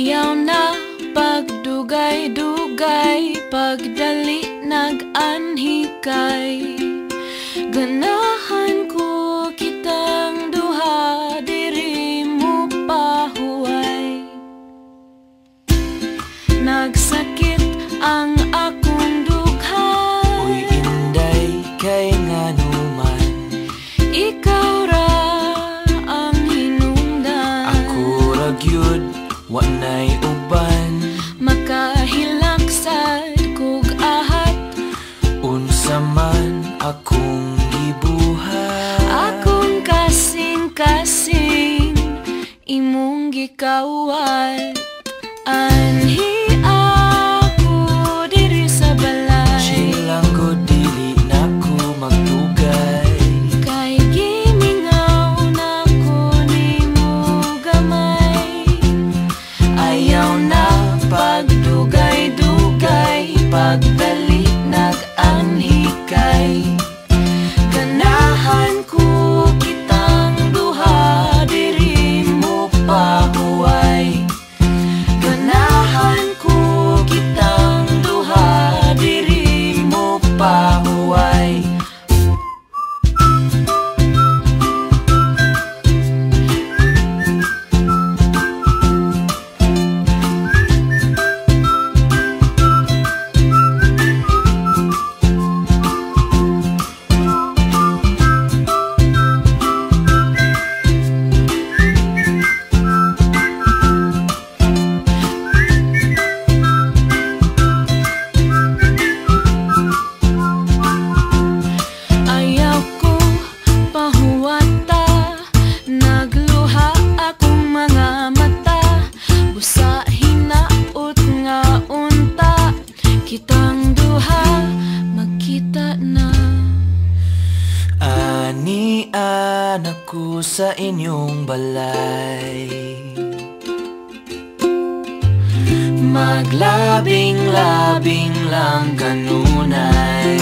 Ayaw na pagdugay-dugay, pagdali nag-anhikay. Ganahan ko kitang duha, diri mo pahuway. Nagsakit ang akong dugha, uy inday kay nganuman. Ikaw ra ang hinungdan, Ako ra gyud wa nay uban. makahilaksad kog ahat. Unsa man akong gibuhat, Akong kasing-kasing imong gikawat. Anhi ako diri sa balay, chill lang ko dili nako magdugay. kay gimingaw na ko nimo gamay. Ayaw na pagdugay-dugay, pagdali nag-anhikay. Ganahan ko kitang duha, diri mo pahuway. Ganahan ko kitang duha, diri mo pahuway. Ayaw ko pahuwata, nagluha akong mga mata. Busa hinaot nga unta, kitang duha magkita na. Anian ako sa inyong balay, maglabing-labing lang kanunay.